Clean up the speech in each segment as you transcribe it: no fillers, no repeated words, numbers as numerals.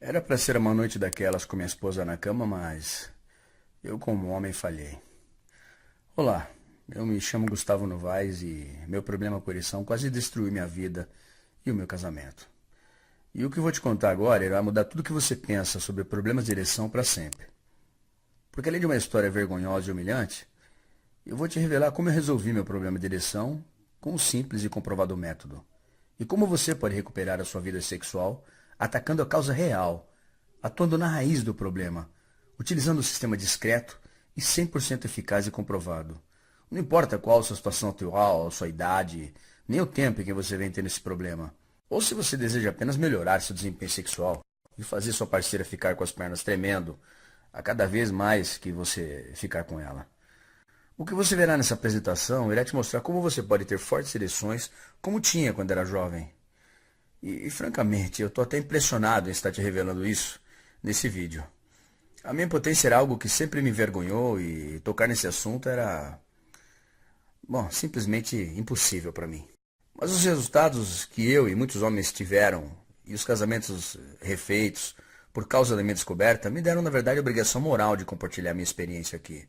Era para ser uma noite daquelas com minha esposa na cama, mas eu, como homem, falhei. Olá, eu me chamo Gustavo Novaes e meu problema com ereção quase destruiu minha vida e o meu casamento. E o que eu vou te contar agora irá mudar tudo o que você pensa sobre problemas de ereção para sempre. Porque além de uma história vergonhosa e humilhante, eu vou te revelar como eu resolvi meu problema de ereção com um simples e comprovado método. E como você pode recuperar a sua vida sexual atacando a causa real, atuando na raiz do problema, utilizando um sistema discreto e 100% eficaz e comprovado. Não importa qual a sua situação atual, a sua idade, nem o tempo em que você vem tendo esse problema. Ou se você deseja apenas melhorar seu desempenho sexual e fazer sua parceira ficar com as pernas tremendo a cada vez mais que você ficar com ela. O que você verá nessa apresentação irá te mostrar como você pode ter fortes ereções como tinha quando era jovem. Francamente, eu estou até impressionado em estar te revelando isso nesse vídeo. A minha impotência era algo que sempre me envergonhou e tocar nesse assunto era, bom, simplesmente impossível para mim. Mas os resultados que eu e muitos homens tiveram e os casamentos refeitos por causa da minha descoberta me deram, na verdade, a obrigação moral de compartilhar minha experiência aqui.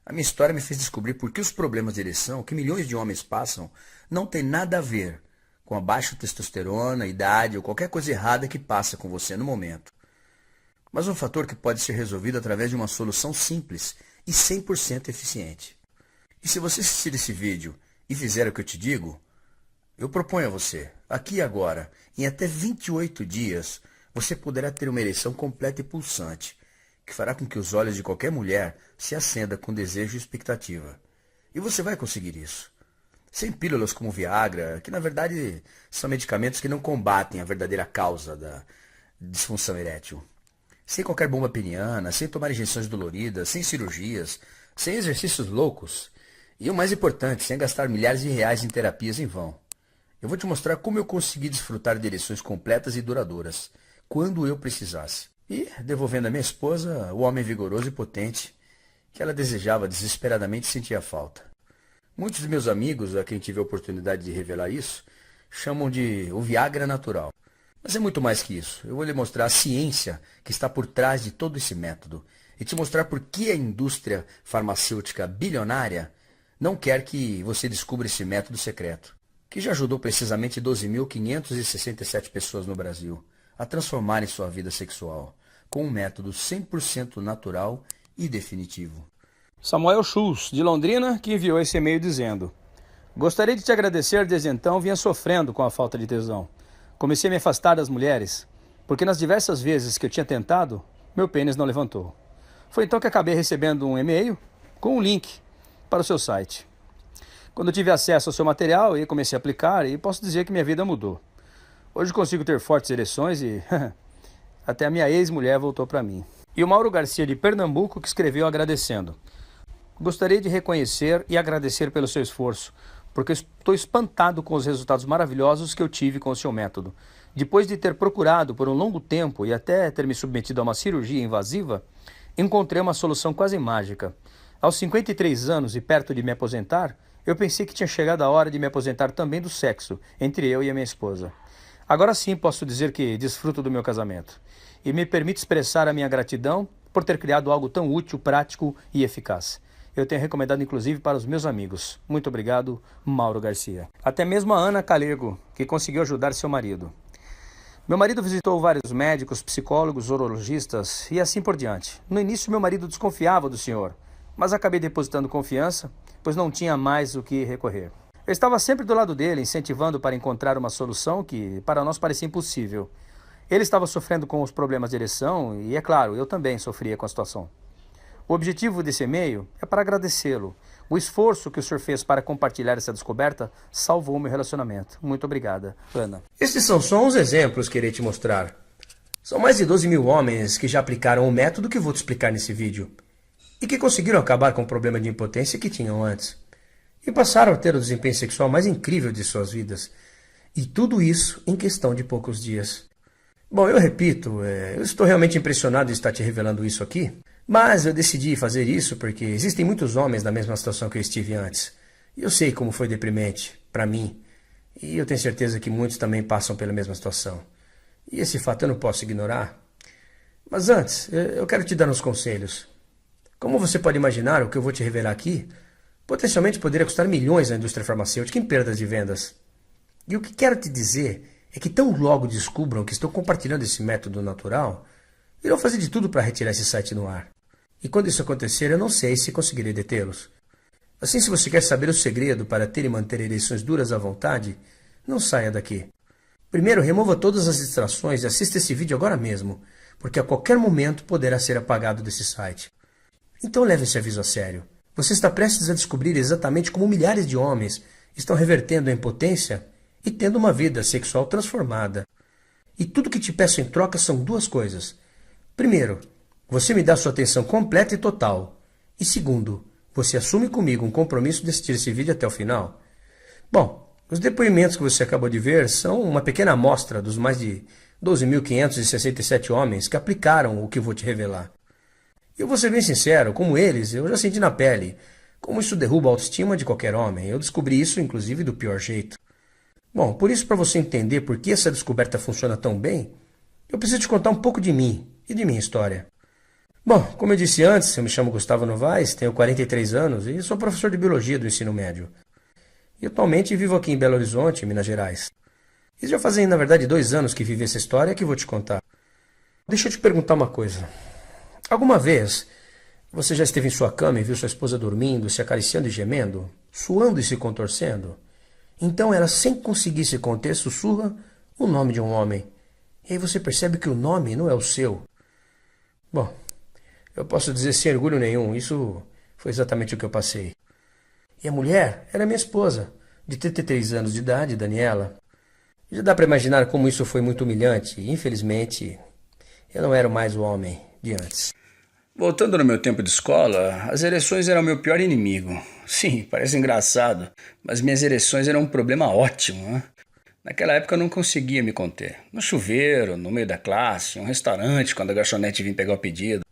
A minha história me fez descobrir por que os problemas de ereção que milhões de homens passam não tem nada a ver com a baixa testosterona, idade ou qualquer coisa errada que passa com você no momento. Mas um fator que pode ser resolvido através de uma solução simples e 100% eficiente. E se você assistir esse vídeo e fizer o que eu te digo, eu proponho a você, aqui e agora, em até 28 dias, você poderá ter uma ereção completa e pulsante, que fará com que os olhos de qualquer mulher se acendam com desejo e expectativa. E você vai conseguir isso. Sem pílulas como Viagra, que na verdade são medicamentos que não combatem a verdadeira causa da disfunção erétil. Sem qualquer bomba peniana, sem tomar injeções doloridas, sem cirurgias, sem exercícios loucos. E o mais importante, sem gastar milhares de reais em terapias em vão. Eu vou te mostrar como eu consegui desfrutar de ereções completas e duradouras, quando eu precisasse. E devolvendo a minha esposa o homem vigoroso e potente que ela desejava desesperadamente e sentia falta. Muitos de meus amigos, a quem tive a oportunidade de revelar isso, chamam de o Viagra natural. Mas é muito mais que isso. Eu vou lhe mostrar a ciência que está por trás de todo esse método e te mostrar por que a indústria farmacêutica bilionária não quer que você descubra esse método secreto, que já ajudou precisamente 12.567 pessoas no Brasil a transformarem sua vida sexual com um método 100% natural e definitivo. Samuel Schultz, de Londrina, que enviou esse e-mail dizendo: gostaria de te agradecer, desde então vinha sofrendo com a falta de tesão. Comecei a me afastar das mulheres, porque nas diversas vezes que eu tinha tentado, meu pênis não levantou. Foi então que acabei recebendo um e-mail com um link para o seu site. Quando eu tive acesso ao seu material, eu comecei a aplicar e posso dizer que minha vida mudou. Hoje consigo ter fortes ereções e até a minha ex-mulher voltou para mim. E o Mauro Garcia, de Pernambuco, que escreveu agradecendo: gostaria de reconhecer e agradecer pelo seu esforço, porque estou espantado com os resultados maravilhosos que eu tive com o seu método. Depois de ter procurado por um longo tempo e até ter me submetido a uma cirurgia invasiva, encontrei uma solução quase mágica. Aos 53 anos e perto de me aposentar, eu pensei que tinha chegado a hora de me aposentar também do sexo, entre eu e a minha esposa. Agora sim posso dizer que desfruto do meu casamento. E me permite expressar a minha gratidão por ter criado algo tão útil, prático e eficaz. Eu tenho recomendado inclusive para os meus amigos. Muito obrigado, Mauro Garcia. Até mesmo a Ana Calego, que conseguiu ajudar seu marido. Meu marido visitou vários médicos, psicólogos, urologistas e assim por diante. No início meu marido desconfiava do senhor, mas acabei depositando confiança, pois não tinha mais o que recorrer. Eu estava sempre do lado dele, incentivando para encontrar uma solução que para nós parecia impossível. Ele estava sofrendo com os problemas de ereção e, é claro, eu também sofria com a situação. O objetivo desse e-mail é para agradecê-lo. O esforço que o senhor fez para compartilhar essa descoberta salvou meu relacionamento. Muito obrigada, Ana. Estes são só uns exemplos que irei te mostrar. São mais de 12 mil homens que já aplicaram o método que vou te explicar nesse vídeo e que conseguiram acabar com o problema de impotência que tinham antes. E passaram a ter o desempenho sexual mais incrível de suas vidas. E tudo isso em questão de poucos dias. Bom, eu repito, eu estou realmente impressionado em estar te revelando isso aqui, mas eu decidi fazer isso porque existem muitos homens na mesma situação que eu estive antes. E eu sei como foi deprimente para mim. E eu tenho certeza que muitos também passam pela mesma situação. E esse fato eu não posso ignorar. Mas antes, eu quero te dar uns conselhos. Como você pode imaginar, o que eu vou te revelar aqui potencialmente poderia custar milhões à indústria farmacêutica em perdas de vendas. E o que quero te dizer é que tão logo descubram que estou compartilhando esse método natural, irão fazer de tudo para retirar esse site do ar. E quando isso acontecer, eu não sei se conseguirei detê-los. Assim, se você quer saber o segredo para ter e manter ereções duras à vontade, não saia daqui. Primeiro, remova todas as distrações e assista esse vídeo agora mesmo, porque a qualquer momento poderá ser apagado desse site. Então leve esse aviso a sério. Você está prestes a descobrir exatamente como milhares de homens estão revertendo a impotência e tendo uma vida sexual transformada. E tudo que te peço em troca são duas coisas. Primeiro, você me dá sua atenção completa e total. E segundo, você assume comigo um compromisso de assistir esse vídeo até o final. Bom, os depoimentos que você acabou de ver são uma pequena amostra dos mais de 12.567 homens que aplicaram o que eu vou te revelar. E eu vou ser bem sincero, como eles, eu já senti na pele como isso derruba a autoestima de qualquer homem. Eu descobri isso, inclusive, do pior jeito. Bom, por isso, para você entender por que essa descoberta funciona tão bem, eu preciso te contar um pouco de mim e de minha história. Bom, como eu disse antes, eu me chamo Gustavo Novaes, tenho 43 anos e sou professor de biologia do ensino médio. E atualmente vivo aqui em Belo Horizonte, Minas Gerais. E já fazem, na verdade, 2 anos que vivi essa história que vou te contar. Deixa eu te perguntar uma coisa. Alguma vez você já esteve em sua cama e viu sua esposa dormindo, se acariciando e gemendo, suando e se contorcendo? Então ela, sem conseguir se conter, sussurra o nome de um homem. E aí você percebe que o nome não é o seu. Bom, eu posso dizer sem orgulho nenhum, isso foi exatamente o que eu passei. E a mulher era minha esposa, de 33 anos de idade, Daniela. Já dá para imaginar como isso foi muito humilhante e, infelizmente, eu não era mais o homem de antes. Voltando no meu tempo de escola, as ereções eram meu pior inimigo. Sim, parece engraçado, mas minhas ereções eram um problema ótimo, né? Naquela época eu não conseguia me conter. No chuveiro, no meio da classe, em um restaurante, quando a garçonete vinha pegar o pedido.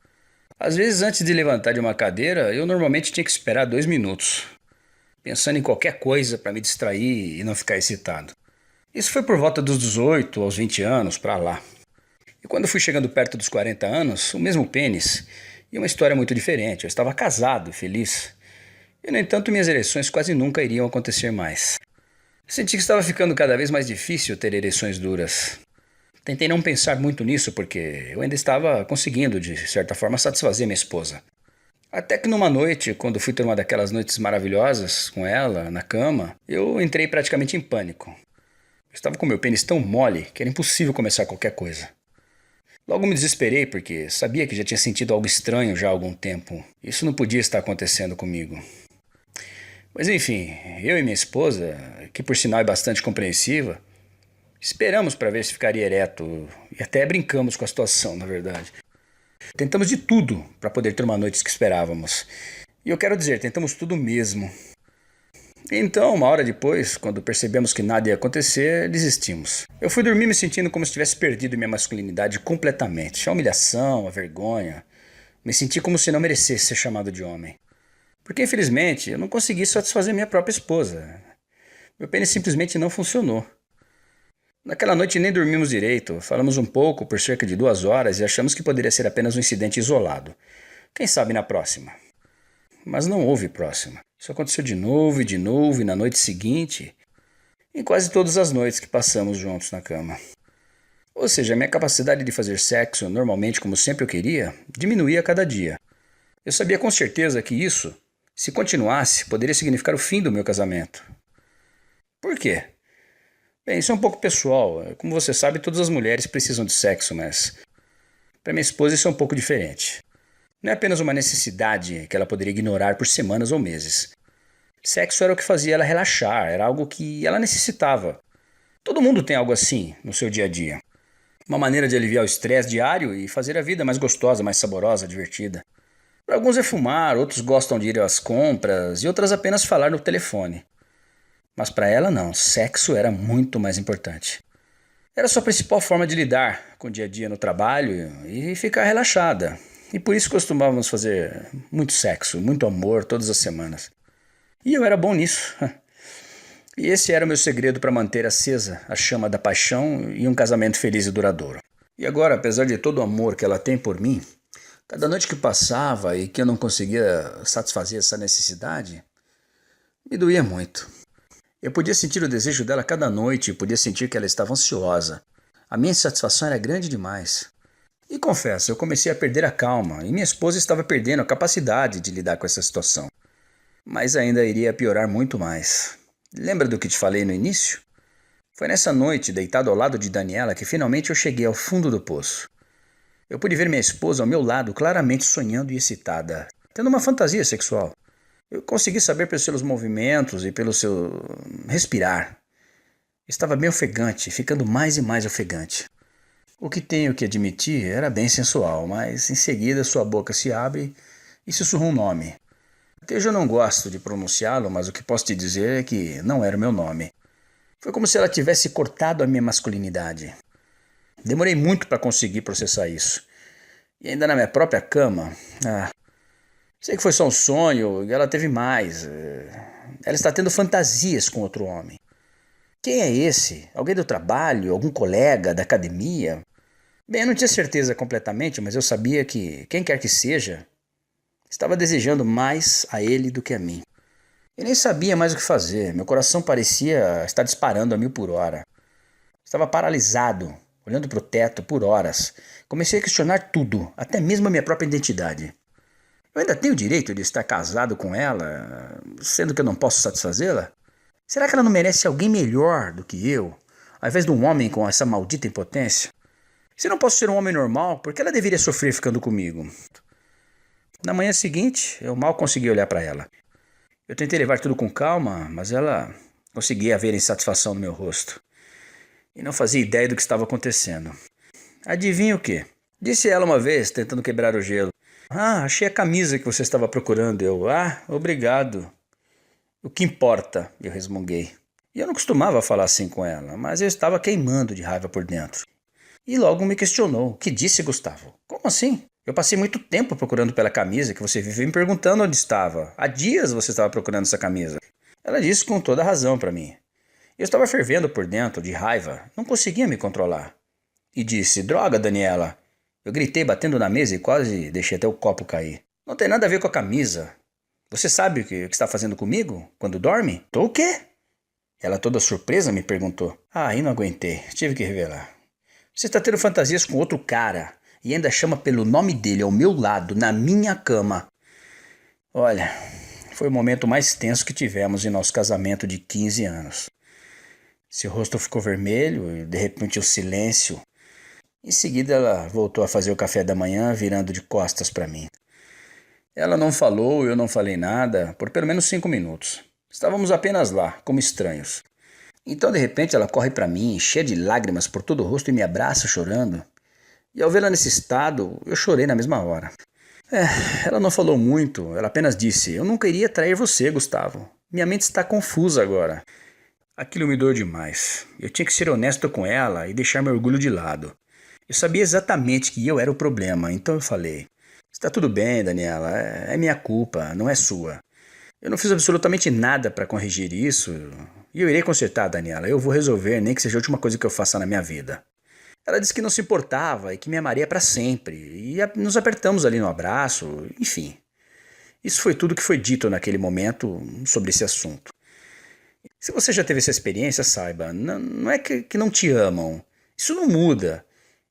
Às vezes, antes de levantar de uma cadeira, eu normalmente tinha que esperar 2 minutos, pensando em qualquer coisa para me distrair e não ficar excitado. Isso foi por volta dos 18 aos 20 anos, para lá. E quando fui chegando perto dos 40 anos, o mesmo pênis, e uma história muito diferente. Eu estava casado e feliz. E, no entanto, minhas ereções quase nunca iriam acontecer mais. Senti que estava ficando cada vez mais difícil ter ereções duras. Tentei não pensar muito nisso porque eu ainda estava conseguindo, de certa forma, satisfazer minha esposa. Até que numa noite, quando fui ter uma daquelas noites maravilhosas com ela, na cama, eu entrei praticamente em pânico. Eu estava com meu pênis tão mole que era impossível começar qualquer coisa. Logo me desesperei porque sabia que já tinha sentido algo estranho já há algum tempo. Isso não podia estar acontecendo comigo. Mas enfim, eu e minha esposa, que por sinal é bastante compreensiva, esperamos para ver se ficaria ereto e até brincamos com a situação, na verdade. Tentamos de tudo para poder ter uma noite que esperávamos. E eu quero dizer, tentamos tudo mesmo. Então, uma hora depois, quando percebemos que nada ia acontecer, desistimos. Eu fui dormir me sentindo como se tivesse perdido minha masculinidade completamente. A humilhação, a vergonha. Me senti como se não merecesse ser chamado de homem. Porque, infelizmente, eu não consegui satisfazer minha própria esposa. Meu pênis simplesmente não funcionou. Naquela noite nem dormimos direito. Falamos um pouco por cerca de 2 horas e achamos que poderia ser apenas um incidente isolado. Quem sabe na próxima? Mas não houve próxima. Isso aconteceu de novo e na noite seguinte, em quase todas as noites que passamos juntos na cama. Ou seja, a minha capacidade de fazer sexo normalmente como sempre eu queria, diminuía a cada dia. Eu sabia com certeza que isso, se continuasse, poderia significar o fim do meu casamento. Por quê? Bem, isso é um pouco pessoal. Como você sabe, todas as mulheres precisam de sexo, mas para minha esposa isso é um pouco diferente. Não é apenas uma necessidade que ela poderia ignorar por semanas ou meses. Sexo era o que fazia ela relaxar, era algo que ela necessitava. Todo mundo tem algo assim no seu dia a dia. Uma maneira de aliviar o estresse diário e fazer a vida mais gostosa, mais saborosa, divertida. Para alguns é fumar, outros gostam de ir às compras e outras apenas falar no telefone. Mas para ela não, sexo era muito mais importante. Era sua principal forma de lidar com o dia a dia no trabalho e ficar relaxada. E por isso costumávamos fazer muito sexo, muito amor todas as semanas. E eu era bom nisso. E esse era o meu segredo para manter acesa a chama da paixão e um casamento feliz e duradouro. E agora, apesar de todo o amor que ela tem por mim, cada noite que passava e que eu não conseguia satisfazer essa necessidade, me doía muito. Eu podia sentir o desejo dela cada noite e podia sentir que ela estava ansiosa. A minha insatisfação era grande demais. E confesso, eu comecei a perder a calma e minha esposa estava perdendo a capacidade de lidar com essa situação. Mas ainda iria piorar muito mais. Lembra do que te falei no início? Foi nessa noite, deitado ao lado de Daniela, que finalmente eu cheguei ao fundo do poço. Eu pude ver minha esposa ao meu lado, claramente sonhando e excitada, tendo uma fantasia sexual. Eu consegui saber pelos seus movimentos e pelo seu respirar. Estava bem ofegante, ficando mais e mais ofegante. O que tenho que admitir era bem sensual, mas em seguida sua boca se abre e sussurra um nome. Até hoje eu não gosto de pronunciá-lo, mas o que posso te dizer é que não era o meu nome. Foi como se ela tivesse cortado a minha masculinidade. Demorei muito para conseguir processar isso. E ainda na minha própria cama. Sei que foi só um sonho e ela teve mais. Ela está tendo fantasias com outro homem. Quem é esse? Alguém do trabalho? Algum colega da academia? Bem, eu não tinha certeza completamente, mas eu sabia que, quem quer que seja, estava desejando mais a ele do que a mim. Eu nem sabia mais o que fazer. Meu coração parecia estar disparando a 1000 por hora. Estava paralisado, olhando para o teto por horas. Comecei a questionar tudo, até mesmo a minha própria identidade. Eu ainda tenho o direito de estar casado com ela, sendo que eu não posso satisfazê-la? Será que ela não merece alguém melhor do que eu, ao invés de um homem com essa maldita impotência? Se não posso ser um homem normal, por que ela deveria sofrer ficando comigo? Na manhã seguinte, eu mal consegui olhar para ela. Eu tentei levar tudo com calma, mas ela conseguia ver a insatisfação no meu rosto. E não fazia ideia do que estava acontecendo. Adivinha o quê? Disse ela uma vez, tentando quebrar o gelo. Achei a camisa que você estava procurando. Obrigado. O que importa? Eu resmunguei. E eu não costumava falar assim com ela, mas eu estava queimando de raiva por dentro. E logo me questionou. O que disse, Gustavo? Como assim? Eu passei muito tempo procurando pela camisa que você viveu me perguntando onde estava. Há dias você estava procurando essa camisa. Ela disse com toda razão para mim. Eu estava fervendo por dentro, de raiva. Não conseguia me controlar. E disse, droga, Daniela. Eu gritei batendo na mesa e quase deixei até o copo cair. Não tem nada a ver com a camisa. Você sabe o que está fazendo comigo quando dorme? Tô o quê? Ela toda surpresa me perguntou. Aí não aguentei. Tive que revelar. Você está tendo fantasias com outro cara e ainda chama pelo nome dele ao meu lado, na minha cama. Olha, foi o momento mais tenso que tivemos em nosso casamento de 15 anos. Seu rosto ficou vermelho e de repente o silêncio. Em seguida ela voltou a fazer o café da manhã virando de costas para mim. Ela não falou, eu não falei nada por pelo menos 5 minutos. Estávamos apenas lá, como estranhos. Então de repente ela corre para mim, cheia de lágrimas por todo o rosto e me abraça chorando. E ao vê-la nesse estado, eu chorei na mesma hora. Ela não falou muito, ela apenas disse, eu nunca iria trair você, Gustavo. Minha mente está confusa agora. Aquilo me doeu demais. Eu tinha que ser honesto com ela e deixar meu orgulho de lado. Eu sabia exatamente que eu era o problema, então eu falei, está tudo bem, Daniela, é minha culpa, não é sua. Eu não fiz absolutamente nada para corrigir isso e eu irei consertar, Daniela, eu vou resolver, nem que seja a última coisa que eu faça na minha vida. Ela disse que não se importava e que me amaria para sempre, e nos apertamos ali no abraço, enfim. Isso foi tudo que foi dito naquele momento sobre esse assunto. Se você já teve essa experiência, saiba, não é que não te amam, isso não muda.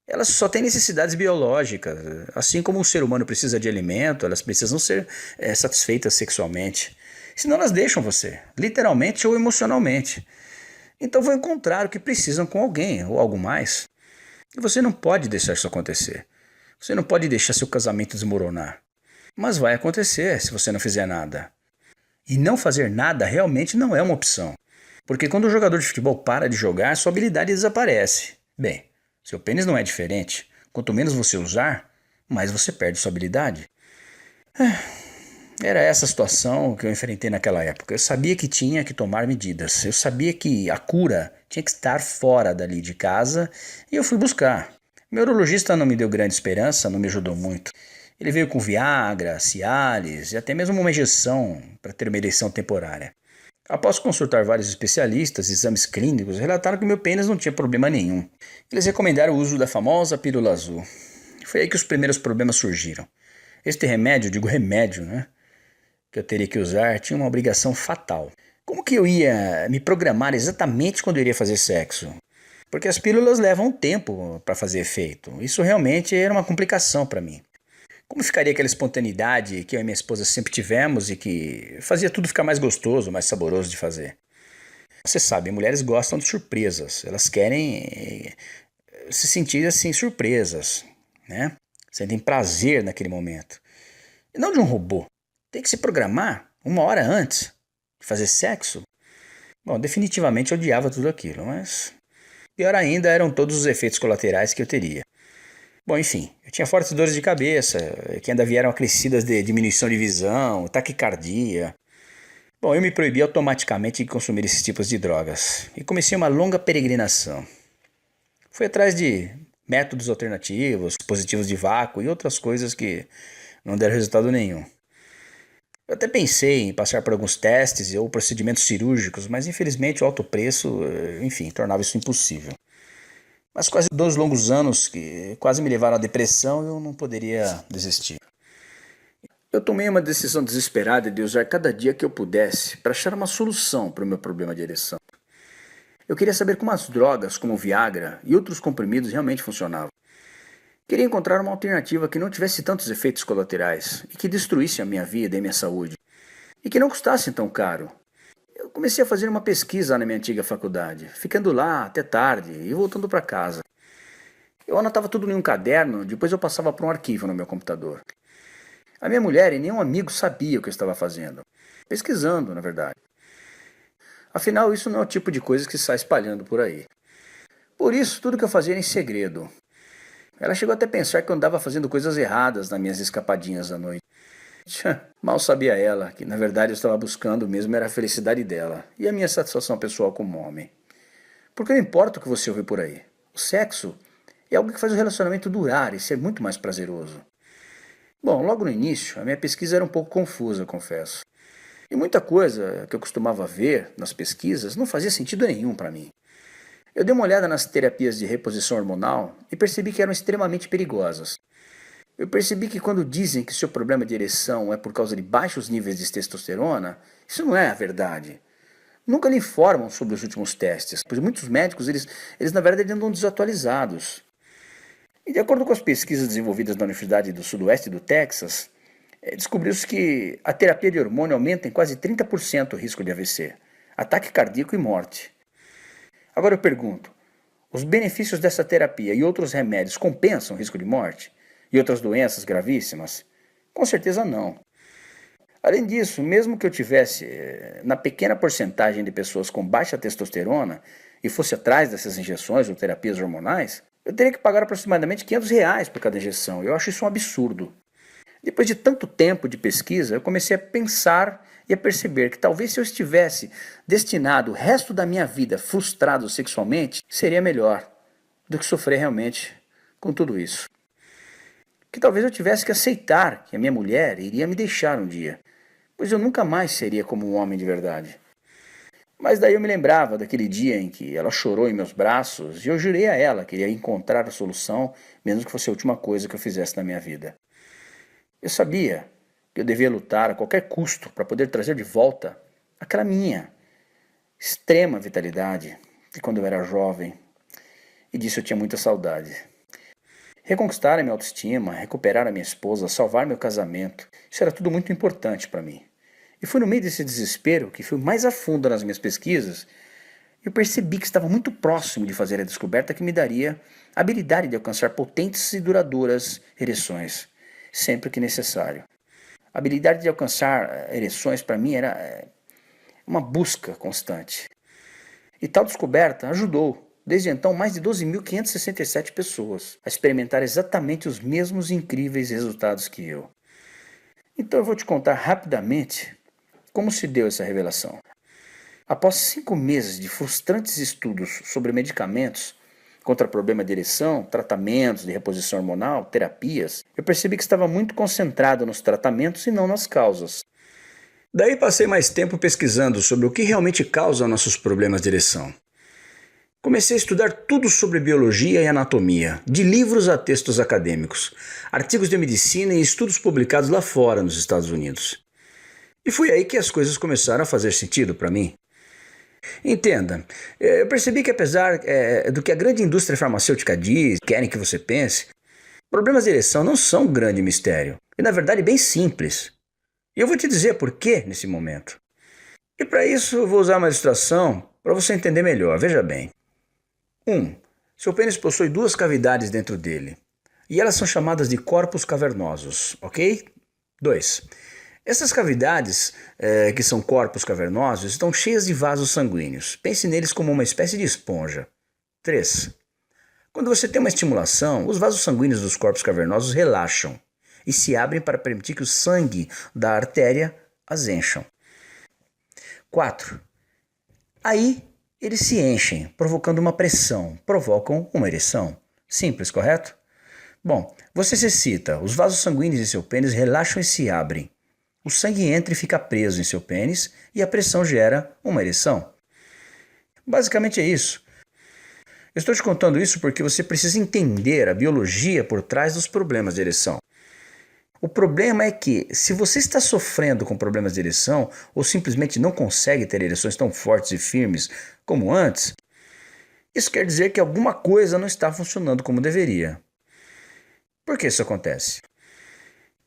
Elas só têm necessidades biológicas. Assim como um ser humano precisa de alimento, elas precisam ser satisfeitas sexualmente. Senão elas deixam você, literalmente ou emocionalmente. Então vão encontrar o que precisam com alguém ou algo mais. E você não pode deixar isso acontecer. Você não pode deixar seu casamento desmoronar. Mas vai acontecer se você não fizer nada. E não fazer nada realmente não é uma opção. Porque quando o jogador de futebol para de jogar, sua habilidade desaparece. Bem, seu pênis não é diferente. Quanto menos você usar, mais você perde sua habilidade. Era essa a situação que eu enfrentei naquela época. Eu sabia que tinha que tomar medidas. Eu sabia que a cura tinha que estar fora dali de casa e eu fui buscar. Meu urologista não me deu grande esperança, não me ajudou muito. Ele veio com Viagra, Cialis e até mesmo uma injeção para ter uma ereção temporária. Após consultar vários especialistas e exames clínicos, relataram que meu pênis não tinha problema nenhum. Eles recomendaram o uso da famosa pílula azul. Foi aí que os primeiros problemas surgiram. Este remédio, digo remédio, né? Que eu teria que usar, tinha uma obrigação fatal. Como que eu ia me programar exatamente quando eu iria fazer sexo? Porque as pílulas levam tempo para fazer efeito. Isso realmente era uma complicação para mim. Como ficaria aquela espontaneidade que eu e minha esposa sempre tivemos e que fazia tudo ficar mais gostoso, mais saboroso de fazer? Você sabe, mulheres gostam de surpresas. Elas querem se sentir assim surpresas, né? Sentem prazer naquele momento. E não de um robô. Tem que se programar 1 hora antes de fazer sexo. Bom, definitivamente eu odiava tudo aquilo, mas pior ainda eram todos os efeitos colaterais que eu teria. Bom, enfim, eu tinha fortes dores de cabeça, que ainda vieram acrescidas de diminuição de visão, taquicardia. Bom, eu me proibi automaticamente de consumir esses tipos de drogas e comecei uma longa peregrinação. Fui atrás de métodos alternativos, dispositivos de vácuo e outras coisas que não deram resultado nenhum. Eu até pensei em passar por alguns testes ou procedimentos cirúrgicos, mas infelizmente o alto preço, enfim, tornava isso impossível. Mas quase 2 longos anos que quase me levaram à depressão, eu não poderia desistir. Eu tomei uma decisão desesperada de usar cada dia que eu pudesse para achar uma solução para o meu problema de ereção. Eu queria saber como as drogas, como o Viagra e outros comprimidos realmente funcionavam. Queria encontrar uma alternativa que não tivesse tantos efeitos colaterais e que destruísse a minha vida e minha saúde. E que não custasse tão caro. Eu comecei a fazer uma pesquisa na minha antiga faculdade, ficando lá até tarde e voltando para casa. Eu anotava tudo em um caderno, depois eu passava para um arquivo no meu computador. A minha mulher e nenhum amigo sabia o que eu estava fazendo. Pesquisando, na verdade. Afinal, isso não é o tipo de coisa que se sai espalhando por aí. Por isso, tudo que eu fazia era em segredo. Ela chegou até a pensar que eu andava fazendo coisas erradas nas minhas escapadinhas à noite. Mal sabia ela que, na verdade, eu estava buscando mesmo era a felicidade dela e a minha satisfação pessoal como homem. Porque não importa o que você ouve por aí. O sexo é algo que faz o relacionamento durar e ser muito mais prazeroso. Bom, logo no início, a minha pesquisa era um pouco confusa, confesso. E muita coisa que eu costumava ver nas pesquisas não fazia sentido nenhum para mim. Eu dei uma olhada nas terapias de reposição hormonal e percebi que eram extremamente perigosas. Eu percebi que quando dizem que seu problema de ereção é por causa de baixos níveis de testosterona, isso não é a verdade. Nunca lhe informam sobre os últimos testes, pois muitos médicos, eles na verdade andam desatualizados. E de acordo com as pesquisas desenvolvidas na Universidade do Sudoeste do Texas, descobriu-se que a terapia de hormônio aumenta em quase 30% o risco de AVC, ataque cardíaco e morte. Agora eu pergunto, os benefícios dessa terapia e outros remédios compensam o risco de morte? E outras doenças gravíssimas? Com certeza não. Além disso, mesmo que eu tivesse na pequena porcentagem de pessoas com baixa testosterona e fosse atrás dessas injeções ou terapias hormonais, eu teria que pagar aproximadamente R$ 500 por cada injeção. Eu acho isso um absurdo. Depois de tanto tempo de pesquisa, eu comecei a pensar e a perceber que talvez se eu estivesse destinado o resto da minha vida frustrado sexualmente, seria melhor do que sofrer realmente com tudo isso. Que talvez eu tivesse que aceitar que a minha mulher iria me deixar um dia, pois eu nunca mais seria como um homem de verdade. Mas daí eu me lembrava daquele dia em que ela chorou em meus braços e eu jurei a ela que iria encontrar a solução, mesmo que fosse a última coisa que eu fizesse na minha vida. Eu sabia que eu devia lutar a qualquer custo para poder trazer de volta aquela minha extrema vitalidade de quando eu era jovem, e disso eu tinha muita saudade. Reconquistar a minha autoestima, recuperar a minha esposa, salvar meu casamento, isso era tudo muito importante para mim. E foi no meio desse desespero que fui mais a fundo nas minhas pesquisas e eu percebi que estava muito próximo de fazer a descoberta que me daria a habilidade de alcançar potentes e duradouras ereções, sempre que necessário. A habilidade de alcançar ereções para mim era uma busca constante. E tal descoberta ajudou, desde então, mais de 12.567 pessoas a experimentar exatamente os mesmos incríveis resultados que eu. Então eu vou te contar rapidamente como se deu essa revelação. Após 5 meses de frustrantes estudos sobre medicamentos contra problema de ereção, tratamentos de reposição hormonal, terapias, eu percebi que estava muito concentrado nos tratamentos e não nas causas. Daí passei mais tempo pesquisando sobre o que realmente causa nossos problemas de ereção. Comecei a estudar tudo sobre biologia e anatomia, de livros a textos acadêmicos, artigos de medicina e estudos publicados lá fora nos Estados Unidos. E foi aí que as coisas começaram a fazer sentido para mim. Entenda, eu percebi que apesar do que a grande indústria farmacêutica diz, querem que você pense, problemas de ereção não são um grande mistério, e na verdade bem simples. E eu vou te dizer por quê nesse momento. E para isso eu vou usar uma ilustração para você entender melhor, veja bem. 1. Seu pênis possui duas cavidades dentro dele, e elas são chamadas de corpos cavernosos, ok? 2. Essas cavidades, que são corpos cavernosos, estão cheias de vasos sanguíneos. Pense neles como uma espécie de esponja. 3. Quando você tem uma estimulação, os vasos sanguíneos dos corpos cavernosos relaxam e se abrem para permitir que o sangue da artéria as encham. 4. Aí eles se enchem, provocando uma pressão, provocam uma ereção. Simples, correto? Bom, você se excita, os vasos sanguíneos de seu pênis relaxam e se abrem. O sangue entra e fica preso em seu pênis e a pressão gera uma ereção. Basicamente é isso. Eu estou te contando isso porque você precisa entender a biologia por trás dos problemas de ereção. O problema é que, se você está sofrendo com problemas de ereção ou simplesmente não consegue ter ereções tão fortes e firmes como antes, isso quer dizer que alguma coisa não está funcionando como deveria. Por que isso acontece?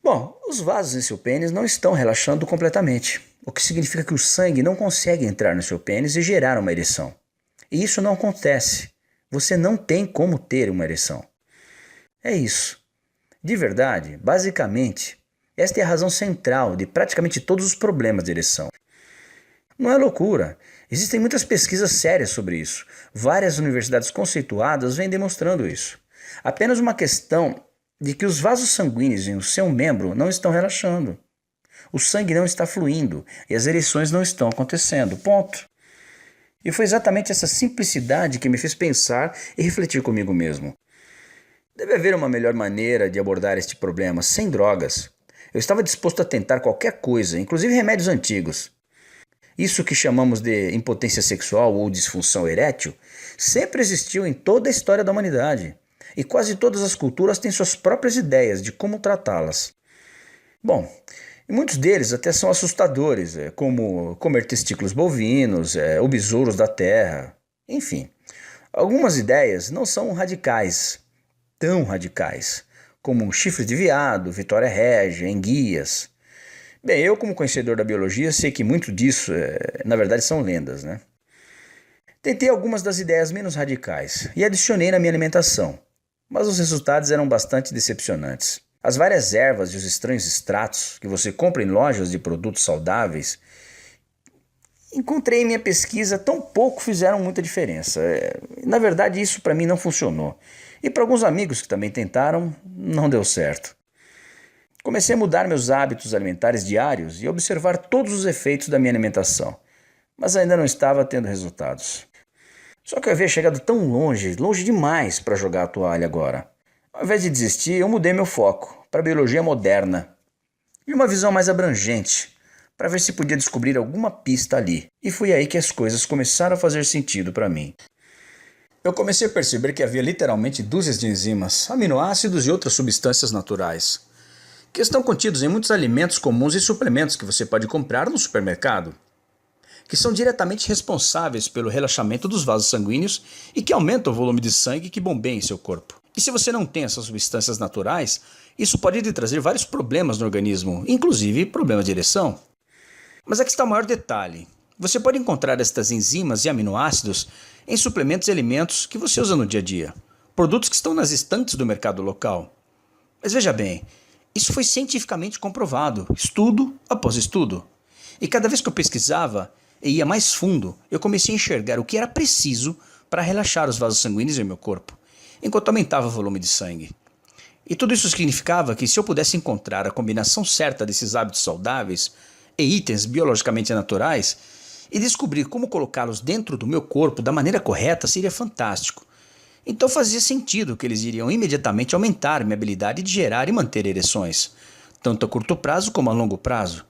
Bom, os vasos em seu pênis não estão relaxando completamente, o que significa que o sangue não consegue entrar no seu pênis e gerar uma ereção. E isso não acontece. Você não tem como ter uma ereção. É isso. De verdade, basicamente, esta é a razão central de praticamente todos os problemas de ereção. Não é loucura. Existem muitas pesquisas sérias sobre isso. Várias universidades conceituadas vêm demonstrando isso. Apenas uma questão de que os vasos sanguíneos em seu membro não estão relaxando. O sangue não está fluindo e as ereções não estão acontecendo. Ponto. E foi exatamente essa simplicidade que me fez pensar e refletir comigo mesmo. Deve haver uma melhor maneira de abordar este problema sem drogas. Eu estava disposto a tentar qualquer coisa, inclusive remédios antigos. Isso que chamamos de impotência sexual ou disfunção erétil sempre existiu em toda a história da humanidade. E quase todas as culturas têm suas próprias ideias de como tratá-las. Bom, e muitos deles até são assustadores, como comer testículos bovinos, ou besouros da terra, enfim. Algumas ideias não são radicais, tão radicais, como chifre de veado, Vitória Régia, enguias. Bem, eu como conhecedor da biologia sei que muito disso, na verdade, são lendas, né? Tentei algumas das ideias menos radicais e adicionei na minha alimentação. Mas os resultados eram bastante decepcionantes. As várias ervas e os estranhos extratos que você compra em lojas de produtos saudáveis, encontrei em minha pesquisa, tão pouco fizeram muita diferença. Na verdade, isso para mim não funcionou. E para alguns amigos que também tentaram, não deu certo. Comecei a mudar meus hábitos alimentares diários e observar todos os efeitos da minha alimentação, mas ainda não estava tendo resultados. Só que eu havia chegado tão longe, longe demais para jogar a toalha agora. Ao invés de desistir, eu mudei meu foco para a biologia moderna e uma visão mais abrangente, para ver se podia descobrir alguma pista ali. E foi aí que as coisas começaram a fazer sentido para mim. Eu comecei a perceber que havia literalmente dúzias de enzimas, aminoácidos e outras substâncias naturais, que estão contidos em muitos alimentos comuns e suplementos que você pode comprar no supermercado, que são diretamente responsáveis pelo relaxamento dos vasos sanguíneos e que aumentam o volume de sangue que bombeia em seu corpo. E se você não tem essas substâncias naturais, isso pode lhe trazer vários problemas no organismo, inclusive problemas de ereção. Mas aqui está o maior detalhe. Você pode encontrar estas enzimas e aminoácidos em suplementos e alimentos que você usa no dia a dia, produtos que estão nas estantes do mercado local. Mas veja bem, isso foi cientificamente comprovado, estudo após estudo. E cada vez que eu pesquisava e ia mais fundo, eu comecei a enxergar o que era preciso para relaxar os vasos sanguíneos em meu corpo, enquanto aumentava o volume de sangue. E tudo isso significava que se eu pudesse encontrar a combinação certa desses hábitos saudáveis e itens biologicamente naturais e descobrir como colocá-los dentro do meu corpo da maneira correta, seria fantástico. Então fazia sentido que eles iriam imediatamente aumentar minha habilidade de gerar e manter ereções, tanto a curto prazo como a longo prazo.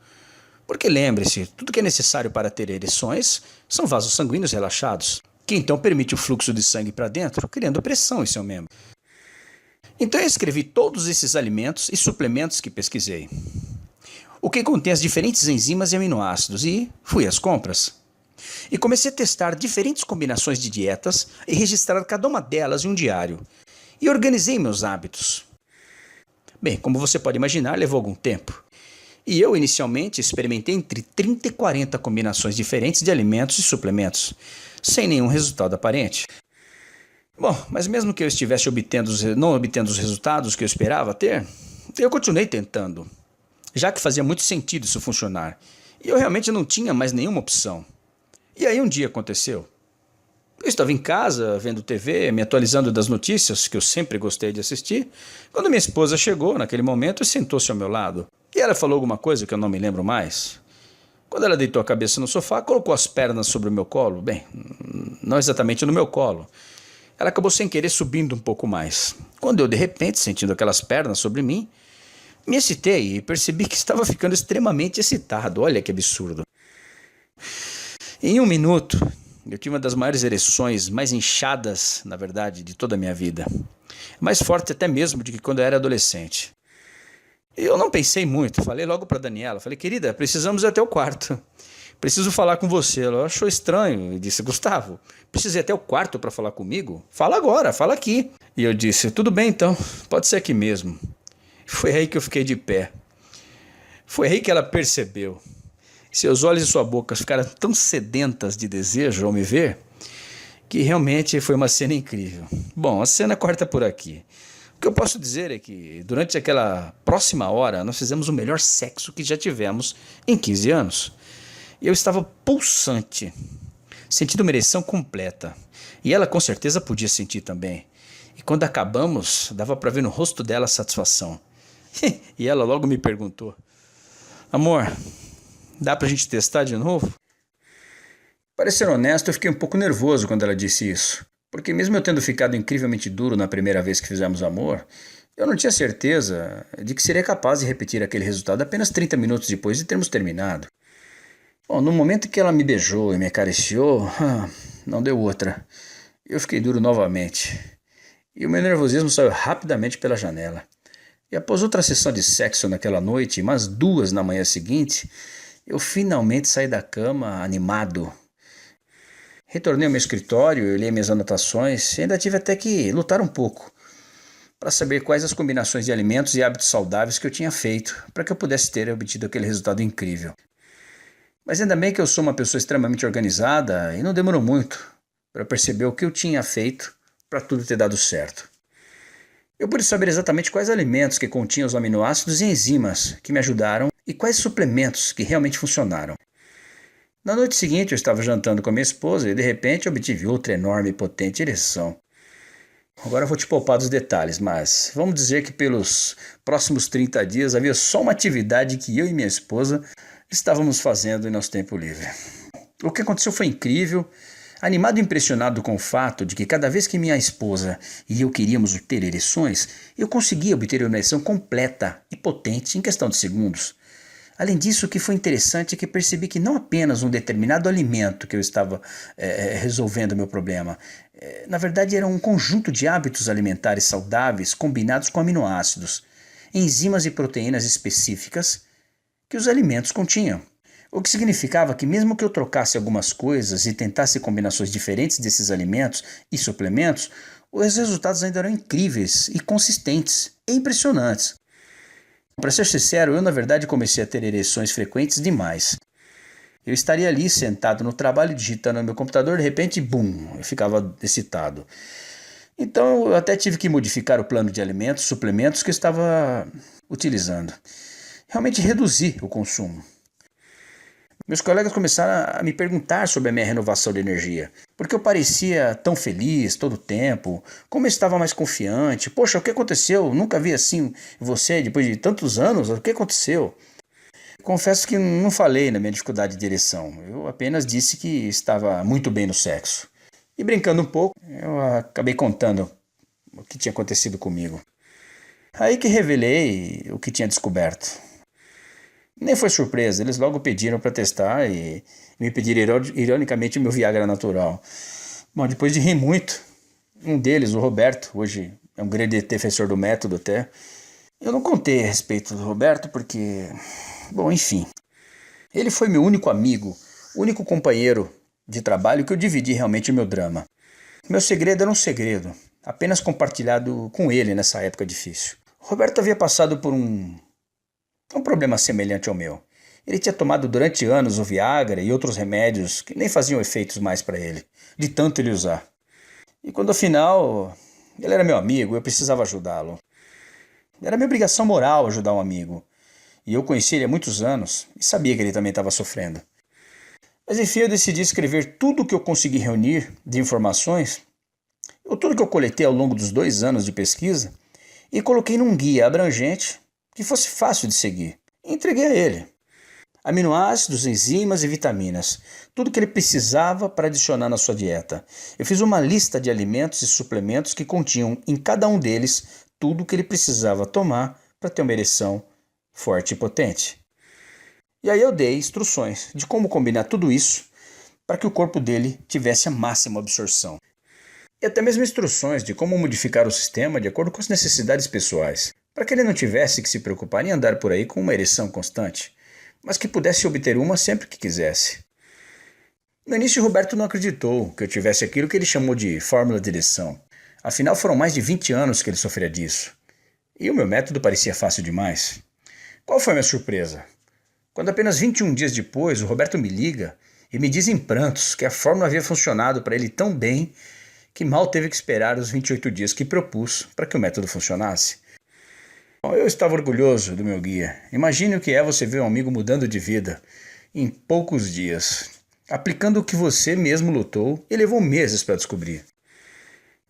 Porque lembre-se, tudo que é necessário para ter ereções são vasos sanguíneos relaxados, que então permite o fluxo de sangue para dentro, criando pressão em seu membro. Então eu escrevi todos esses alimentos e suplementos que pesquisei, o que contém as diferentes enzimas e aminoácidos, e fui às compras. E comecei a testar diferentes combinações de dietas e registrar cada uma delas em um diário. E organizei meus hábitos. Bem, como você pode imaginar, levou algum tempo. E eu, inicialmente, experimentei entre 30 e 40 combinações diferentes de alimentos e suplementos, sem nenhum resultado aparente. Bom, mas mesmo que eu estivesse não obtendo os resultados que eu esperava ter, eu continuei tentando, já que fazia muito sentido isso funcionar. E eu realmente não tinha mais nenhuma opção. E aí um dia aconteceu. Eu estava em casa, vendo TV, me atualizando das notícias, que eu sempre gostei de assistir, quando minha esposa chegou naquele momento e sentou-se ao meu lado. E ela falou alguma coisa que eu não me lembro mais. Quando ela deitou a cabeça no sofá, colocou as pernas sobre o meu colo. Bem, não exatamente no meu colo. Ela acabou sem querer subindo um pouco mais. Quando eu, de repente, sentindo aquelas pernas sobre mim, me excitei e percebi que estava ficando extremamente excitado. Olha que absurdo. Em um minuto, eu tive uma das maiores ereções, mais inchadas, na verdade, de toda a minha vida. Mais forte até mesmo do que quando eu era adolescente. Eu não pensei muito, falei logo para Daniela, falei, querida, precisamos ir até o quarto. Preciso falar com você. Ela achou estranho e disse, Gustavo, precisa ir até o quarto para falar comigo? Fala agora, fala aqui. E eu disse, tudo bem então, pode ser aqui mesmo. Foi aí que eu fiquei de pé. Foi aí que ela percebeu. Seus olhos e sua boca ficaram tão sedentas de desejo ao me ver, que realmente foi uma cena incrível. Bom, a cena corta por aqui. O que eu posso dizer é que durante aquela próxima hora nós fizemos o melhor sexo que já tivemos em 15 anos. Eu estava pulsante, sentindo uma ereção completa. E ela com certeza podia sentir também. E quando acabamos, dava para ver no rosto dela a satisfação. E ela logo me perguntou, amor, dá pra gente testar de novo? Para ser honesto, eu fiquei um pouco nervoso quando ela disse isso. Porque mesmo eu tendo ficado incrivelmente duro na primeira vez que fizemos amor, eu não tinha certeza de que seria capaz de repetir aquele resultado apenas 30 minutos depois de termos terminado. Bom, no momento que ela me beijou e me acariciou, não deu outra. Eu fiquei duro novamente. E o meu nervosismo saiu rapidamente pela janela. E após outra sessão de sexo naquela noite, e mais 2 na manhã seguinte, eu finalmente saí da cama animado. Retornei ao meu escritório, eu li minhas anotações e ainda tive até que lutar um pouco para saber quais as combinações de alimentos e hábitos saudáveis que eu tinha feito para que eu pudesse ter obtido aquele resultado incrível. Mas ainda bem que eu sou uma pessoa extremamente organizada e não demorou muito para perceber o que eu tinha feito para tudo ter dado certo. Eu pude saber exatamente quais alimentos que continham os aminoácidos e enzimas que me ajudaram e quais suplementos que realmente funcionaram. Na noite seguinte eu estava jantando com a minha esposa e de repente obtive outra enorme e potente ereção. Agora eu vou te poupar dos detalhes, mas vamos dizer que pelos próximos 30 dias havia só uma atividade que eu e minha esposa estávamos fazendo em nosso tempo livre. O que aconteceu foi incrível. Animado e impressionado com o fato de que cada vez que minha esposa e eu queríamos ter ereções, eu conseguia obter uma ereção completa e potente em questão de segundos. Além disso, o que foi interessante é que percebi que não apenas um determinado alimento que eu estava resolvendo o meu problema, na verdade era um conjunto de hábitos alimentares saudáveis combinados com aminoácidos, enzimas e proteínas específicas que os alimentos continham. O que significava que mesmo que eu trocasse algumas coisas e tentasse combinações diferentes desses alimentos e suplementos, os resultados ainda eram incríveis e consistentes e impressionantes. Para ser sincero, eu na verdade comecei a ter ereções frequentes demais. Eu estaria ali sentado no trabalho digitando no meu computador, de repente, bum, eu ficava excitado. Então eu até tive que modificar o plano de alimentos, suplementos que eu estava utilizando. Realmente reduzi o consumo. Meus colegas começaram a me perguntar sobre a minha renovação de energia, porque eu parecia tão feliz todo o tempo, como eu estava mais confiante. Poxa, o que aconteceu? Nunca vi assim você depois de tantos anos, o que aconteceu? Confesso que não falei na minha dificuldade de ereção, eu apenas disse que estava muito bem no sexo. E brincando um pouco, eu acabei contando o que tinha acontecido comigo. Aí que revelei o que tinha descoberto. Nem foi surpresa, eles logo pediram para testar e me pediram ironicamente o meu Viagra natural. Bom, depois de rir muito, um deles, o Roberto, hoje é um grande defensor do método até, eu não contei a respeito do Roberto porque, bom, enfim, ele foi meu único amigo, único companheiro de trabalho que eu dividi realmente o meu drama. Meu segredo era um segredo, apenas compartilhado com ele nessa época difícil. O Roberto havia passado por um problema semelhante ao meu. Ele tinha tomado durante anos o Viagra e outros remédios que nem faziam efeitos mais para ele, de tanto ele usar. E quando afinal ele era meu amigo, eu precisava ajudá-lo. Era minha obrigação moral ajudar um amigo. E eu conheci ele há muitos anos e sabia que ele também estava sofrendo. Mas enfim, eu decidi escrever tudo o que eu consegui reunir de informações, ou tudo que eu coletei ao longo dos 2 anos de pesquisa, e coloquei num guia abrangente que fosse fácil de seguir. E entreguei a ele. Aminoácidos, enzimas e vitaminas. Tudo que ele precisava para adicionar na sua dieta. Eu fiz uma lista de alimentos e suplementos que continham em cada um deles tudo o que ele precisava tomar para ter uma ereção forte e potente. E aí eu dei instruções de como combinar tudo isso para que o corpo dele tivesse a máxima absorção. E até mesmo instruções de como modificar o sistema de acordo com as necessidades pessoais, para que ele não tivesse que se preocupar em andar por aí com uma ereção constante, mas que pudesse obter uma sempre que quisesse. No início, Roberto não acreditou que eu tivesse aquilo que ele chamou de fórmula de ereção. Afinal, foram mais de 20 anos que ele sofria disso. E o meu método parecia fácil demais. Qual foi a minha surpresa? Quando apenas 21 dias depois, o Roberto me liga e me diz em prantos que a fórmula havia funcionado para ele tão bem que mal teve que esperar os 28 dias que propus para que o método funcionasse. Bom, eu estava orgulhoso do meu guia. Imagine o que é você ver um amigo mudando de vida em poucos dias, aplicando o que você mesmo lutou e levou meses para descobrir.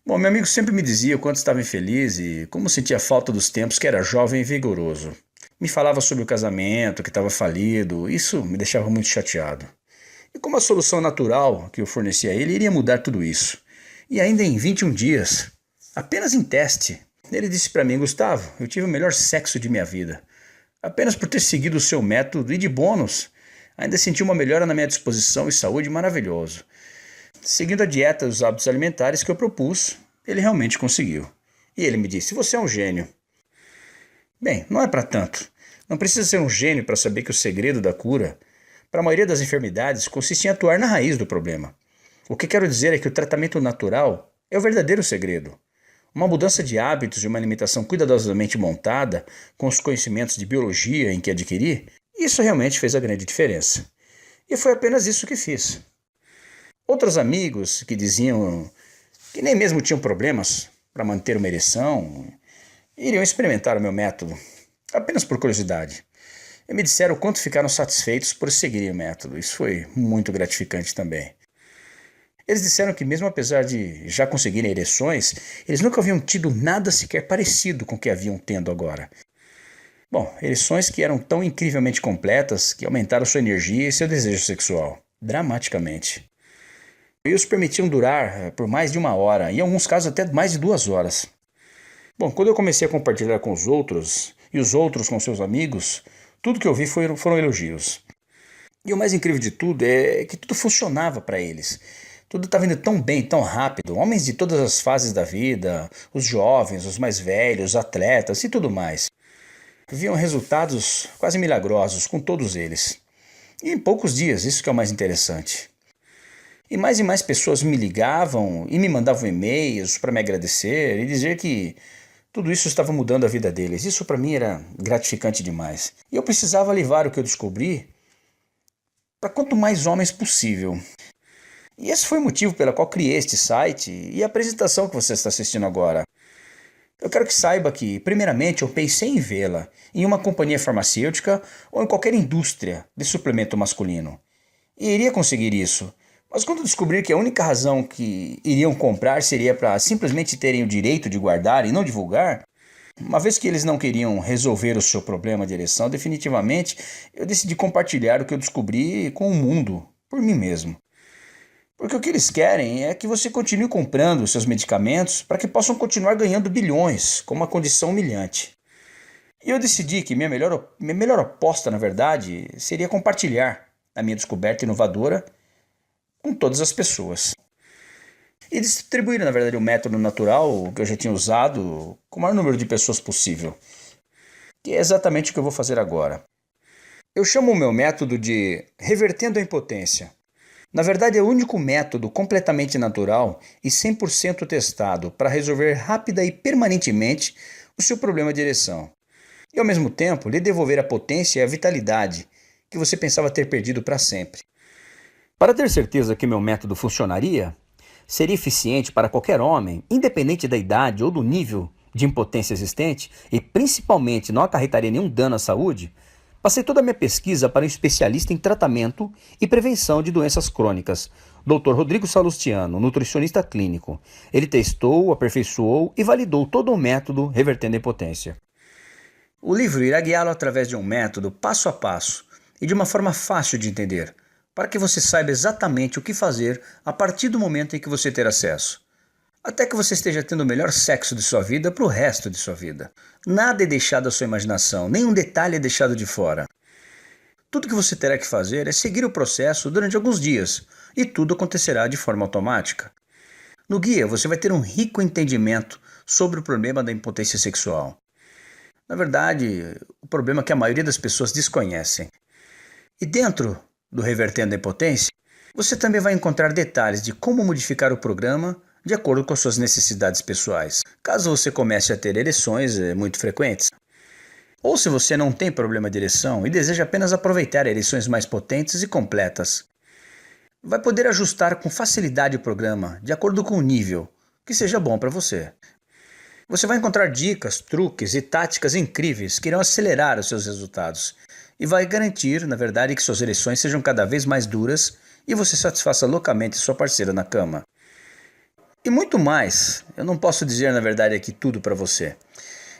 Bom, meu amigo sempre me dizia o quanto estava infeliz e como sentia falta dos tempos que era jovem e vigoroso. Me falava sobre o casamento, que estava falido, isso me deixava muito chateado. E como a solução natural que eu fornecia a ele iria mudar tudo isso. E ainda em 21 dias, apenas em teste, ele disse para mim: Gustavo, eu tive o melhor sexo de minha vida. Apenas por ter seguido o seu método e de bônus, ainda senti uma melhora na minha disposição e saúde maravilhoso. Seguindo a dieta e os hábitos alimentares que eu propus, ele realmente conseguiu. E ele me disse: você é um gênio. Bem, não é para tanto. Não precisa ser um gênio para saber que o segredo da cura, para a maioria das enfermidades, consiste em atuar na raiz do problema. O que quero dizer é que o tratamento natural é o verdadeiro segredo. Uma mudança de hábitos e uma alimentação cuidadosamente montada, com os conhecimentos de biologia em que adquiri, isso realmente fez a grande diferença. E foi apenas isso que fiz. Outros amigos que diziam que nem mesmo tinham problemas para manter uma ereção, iriam experimentar o meu método, apenas por curiosidade. E me disseram o quanto ficaram satisfeitos por seguirem o método. Isso foi muito gratificante também. Eles disseram que mesmo apesar de já conseguirem ereções, eles nunca haviam tido nada sequer parecido com o que haviam tendo agora. Bom, ereções que eram tão incrivelmente completas que aumentaram sua energia e seu desejo sexual, dramaticamente. E os permitiam durar por mais de 1 hora, e em alguns casos até mais de 2 horas. Bom, quando eu comecei a compartilhar com os outros, e os outros com seus amigos, tudo que eu vi foram elogios. E o mais incrível de tudo é que tudo funcionava para eles. Tudo estava indo tão bem, tão rápido. Homens de todas as fases da vida, os jovens, os mais velhos, os atletas e tudo mais. Viam resultados quase milagrosos com todos eles. E em poucos dias, isso que é o mais interessante. E mais pessoas me ligavam e me mandavam e-mails para me agradecer e dizer que tudo isso estava mudando a vida deles. Isso para mim era gratificante demais. E eu precisava levar o que eu descobri para quanto mais homens possível. E esse foi o motivo pelo qual criei este site e a apresentação que você está assistindo agora. Eu quero que saiba que, primeiramente, eu pensei em vê-la em uma companhia farmacêutica ou em qualquer indústria de suplemento masculino. E iria conseguir isso. Mas quando descobrir que a única razão que iriam comprar seria para simplesmente terem o direito de guardar e não divulgar, uma vez que eles não queriam resolver o seu problema de ereção, definitivamente eu decidi compartilhar o que eu descobri com o mundo, por mim mesmo. Porque o que eles querem é que você continue comprando os seus medicamentos para que possam continuar ganhando bilhões com uma condição humilhante. E eu decidi que minha melhor aposta, na verdade, seria compartilhar a minha descoberta inovadora com todas as pessoas. E distribuir, na verdade, o método natural que eu já tinha usado com o maior número de pessoas possível. Que é exatamente o que eu vou fazer agora. Eu chamo o meu método de revertendo a impotência. Na verdade, é o único método completamente natural e 100% testado para resolver rápida e permanentemente o seu problema de ereção. E ao mesmo tempo, lhe devolver a potência e a vitalidade que você pensava ter perdido para sempre. Para ter certeza que meu método funcionaria, seria eficiente para qualquer homem, independente da idade ou do nível de impotência existente, e principalmente não acarretaria nenhum dano à saúde, passei toda a minha pesquisa para um especialista em tratamento e prevenção de doenças crônicas, Dr. Rodrigo Salustiano, nutricionista clínico. Ele testou, aperfeiçoou e validou todo o método revertendo a impotência. O livro irá guiá-lo através de um método passo a passo e de uma forma fácil de entender, para que você saiba exatamente o que fazer a partir do momento em que você ter acesso. Até que você esteja tendo o melhor sexo de sua vida para o resto de sua vida. Nada é deixado à sua imaginação, nenhum detalhe é deixado de fora. Tudo que você terá que fazer é seguir o processo durante alguns dias, e tudo acontecerá de forma automática. No guia, você vai ter um rico entendimento sobre o problema da impotência sexual. Na verdade, o problema que a maioria das pessoas desconhecem. E dentro do Revertendo a Impotência, você também vai encontrar detalhes de como modificar o programa de acordo com as suas necessidades pessoais, caso você comece a ter ereções muito frequentes. Ou se você não tem problema de ereção e deseja apenas aproveitar ereções mais potentes e completas. Vai poder ajustar com facilidade o programa, de acordo com o nível, que seja bom para você. Você vai encontrar dicas, truques e táticas incríveis que irão acelerar os seus resultados e vai garantir, na verdade, que suas ereções sejam cada vez mais duras e você satisfaça loucamente sua parceira na cama. E muito mais. Eu não posso dizer, na verdade, aqui tudo para você.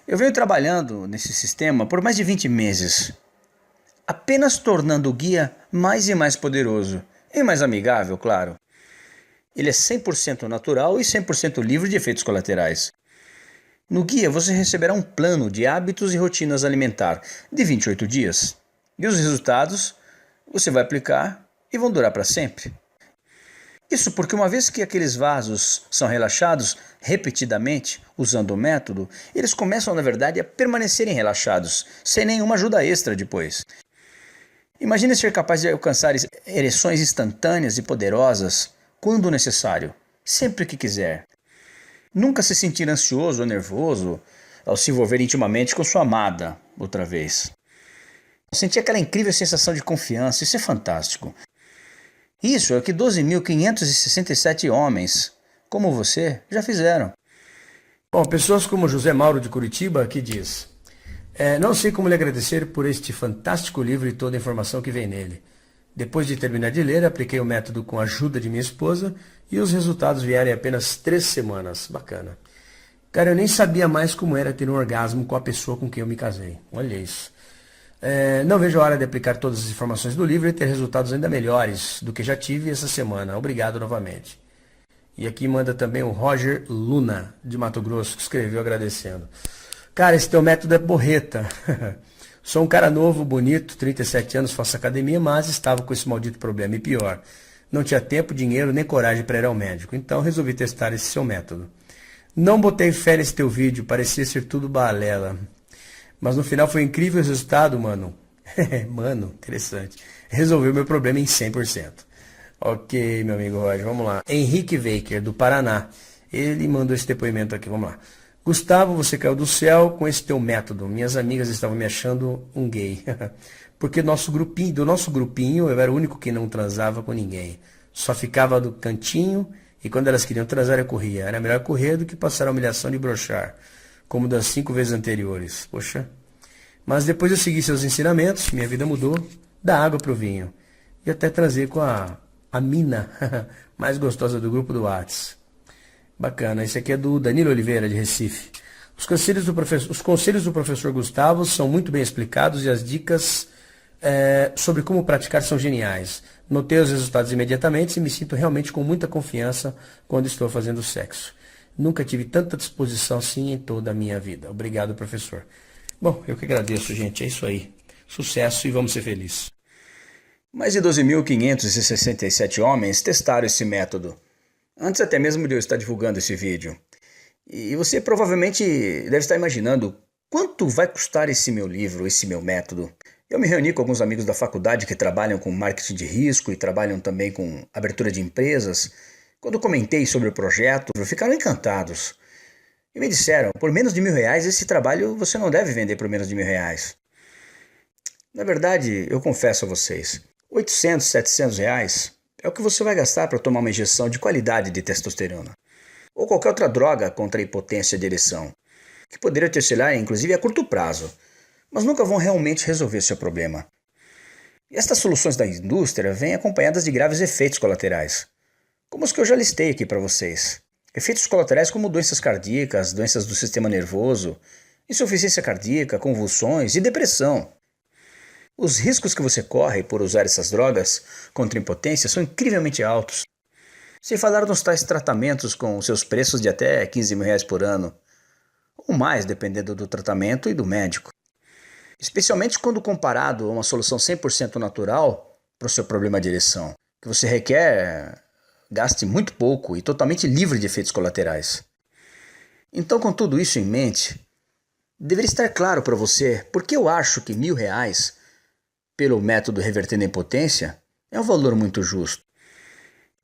Eu venho trabalhando nesse sistema por mais de 20 meses, apenas tornando o guia mais e mais poderoso e mais amigável, claro. Ele é 100% natural e 100% livre de efeitos colaterais. No guia você receberá um plano de hábitos e rotinas alimentar de 28 dias. E os resultados você vai aplicar e vão durar para sempre. Isso porque uma vez que aqueles vasos são relaxados repetidamente, usando o método, eles começam, na verdade, a permanecerem relaxados, sem nenhuma ajuda extra depois. Imagine ser capaz de alcançar ereções instantâneas e poderosas, quando necessário, sempre que quiser. Nunca se sentir ansioso ou nervoso ao se envolver intimamente com sua amada outra vez. Sentir aquela incrível sensação de confiança, isso é fantástico. Isso é o que 12.567 homens, como você, já fizeram. Bom, pessoas como José Mauro de Curitiba aqui diz: não sei como lhe agradecer por este fantástico livro e toda a informação que vem nele. Depois de terminar de ler, apliquei o método com a ajuda de minha esposa e os resultados vieram em apenas 3 semanas. Bacana. Cara, eu nem sabia mais como era ter um orgasmo com a pessoa com quem eu me casei. Olha isso. Não vejo a hora de aplicar todas as informações do livro e ter resultados ainda melhores do que já tive essa semana. Obrigado novamente. E aqui manda também o Roger Luna, de Mato Grosso, que escreveu agradecendo. Cara, esse teu método é porreta. Sou um cara novo, bonito, 37 anos, faço academia, mas estava com esse maldito problema. E pior, não tinha tempo, dinheiro, nem coragem para ir ao médico. Então resolvi testar esse seu método. Não botei fé nesse teu vídeo, parecia ser tudo balela. Mas no final foi incrível o resultado, mano. Mano, interessante. Resolveu meu problema em 100%. Ok, meu amigo Roger, vamos lá. Henrique Baker, do Paraná. Ele mandou esse depoimento aqui, vamos lá. Gustavo, você caiu do céu com esse teu método. Minhas amigas estavam me achando um gay. Porque do nosso grupinho, eu era o único que não transava com ninguém. Só ficava do cantinho e quando elas queriam transar eu corria. Era melhor correr do que passar a humilhação de broxar, como das 5 vezes anteriores. Poxa. Mas depois eu segui seus ensinamentos, minha vida mudou, da água para o vinho. E até transei com a mina mais gostosa do grupo do Whats. Bacana, esse aqui é do Danilo Oliveira, de Recife. Os conselhos do professor Gustavo são muito bem explicados e as dicas sobre como praticar são geniais. Notei os resultados imediatamente e me sinto realmente com muita confiança quando estou fazendo sexo. Nunca tive tanta disposição assim em toda a minha vida. Obrigado, professor. Bom, eu que agradeço, gente. É isso aí. Sucesso e vamos ser felizes. Mais de 12.567 homens testaram esse método, antes até mesmo de eu estar divulgando esse vídeo. E você provavelmente deve estar imaginando quanto vai custar esse meu livro, esse meu método. Eu me reuni com alguns amigos da faculdade que trabalham com marketing de risco e trabalham também com abertura de empresas. Quando comentei sobre o projeto, ficaram encantados. E me disseram, por menos de R$ 1.000 esse trabalho você não deve vender por menos de R$ 1.000. Na verdade, eu confesso a vocês, R$ 800, R$ 700 é o que você vai gastar para tomar uma injeção de qualidade de testosterona. Ou qualquer outra droga contra a impotência de ereção, que poderia te auxiliar inclusive a curto prazo, mas nunca vão realmente resolver seu problema. E estas soluções da indústria vêm acompanhadas de graves efeitos colaterais, como os que eu já listei aqui para vocês. Efeitos colaterais como doenças cardíacas, doenças do sistema nervoso, insuficiência cardíaca, convulsões e depressão. Os riscos que você corre por usar essas drogas contra a impotência são incrivelmente altos. Sem falar nos tais tratamentos com seus preços de até R$ 15.000 por ano, ou mais dependendo do tratamento e do médico. Especialmente quando comparado a uma solução 100% natural para o seu problema de ereção, que você requer gaste muito pouco e totalmente livre de efeitos colaterais. Então, com tudo isso em mente, deveria estar claro para você por que eu acho que R$ 1.000 pelo método revertendo a impotência é um valor muito justo.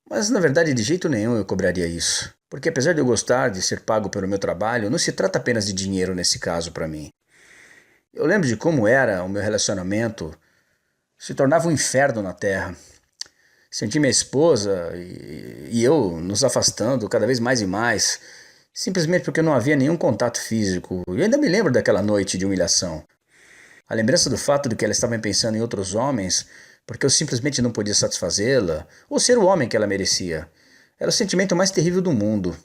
Mas na verdade de jeito nenhum eu cobraria isso, porque apesar de eu gostar de ser pago pelo meu trabalho, não se trata apenas de dinheiro nesse caso para mim. Eu lembro de como era o meu relacionamento, se tornava um inferno na Terra. Senti minha esposa e eu nos afastando cada vez mais e mais, simplesmente porque não havia nenhum contato físico. E ainda me lembro daquela noite de humilhação. A lembrança do fato de que ela estava pensando em outros homens, porque eu simplesmente não podia satisfazê-la, ou ser o homem que ela merecia, era o sentimento mais terrível do mundo.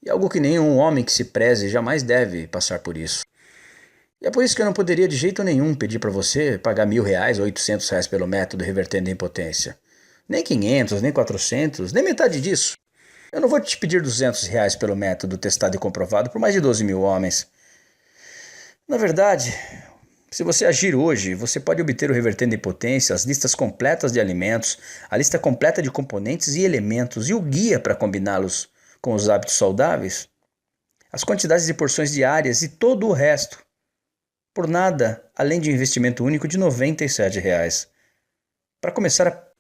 E algo que nenhum homem que se preze jamais deve passar por isso. E é por isso que eu não poderia de jeito nenhum pedir para você pagar R$ 1.000 ou R$ 800 pelo método revertendo a impotência. Nem 500, nem 400, nem metade disso. Eu não vou te pedir R$ 200 pelo método testado e comprovado por mais de 12.000 homens. Na verdade, se você agir hoje, você pode obter o Revertendo a Impotência, as listas completas de alimentos, a lista completa de componentes e elementos e o guia para combiná-los com os hábitos saudáveis, as quantidades de porções diárias e todo o resto, por nada além de um investimento único de R$ 97. Para começar,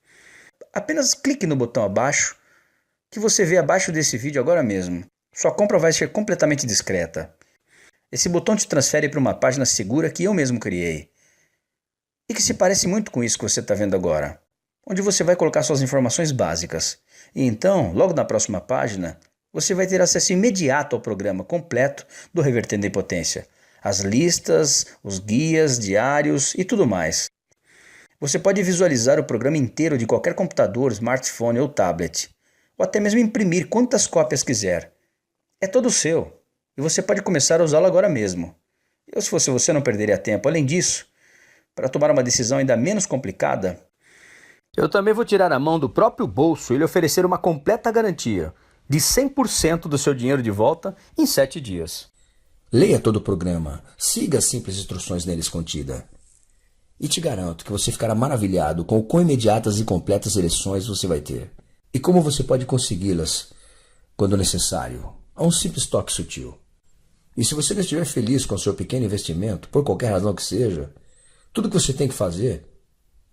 apenas clique no botão abaixo, que você vê abaixo desse vídeo agora mesmo. Sua compra vai ser completamente discreta. Esse botão te transfere para uma página segura que eu mesmo criei. E que se parece muito com isso que você está vendo agora, onde você vai colocar suas informações básicas. E então, logo na próxima página, você vai ter acesso imediato ao programa completo do Revertendo a Impotência. As listas, os guias, diários e tudo mais. Você pode visualizar o programa inteiro de qualquer computador, smartphone ou tablet, ou até mesmo imprimir quantas cópias quiser. É todo seu, e você pode começar a usá-lo agora mesmo. Eu, se fosse você, não perderia tempo. Além disso, para tomar uma decisão ainda menos complicada, eu também vou tirar a mão do próprio bolso e lhe oferecer uma completa garantia de 100% do seu dinheiro de volta em 7 dias. Leia todo o programa, siga as simples instruções neles contidas. E te garanto que você ficará maravilhado com o quão imediatas e completas ereções você vai ter. E como você pode consegui-las, quando necessário, a um simples toque sutil. E se você não estiver feliz com o seu pequeno investimento, por qualquer razão que seja, tudo que você tem que fazer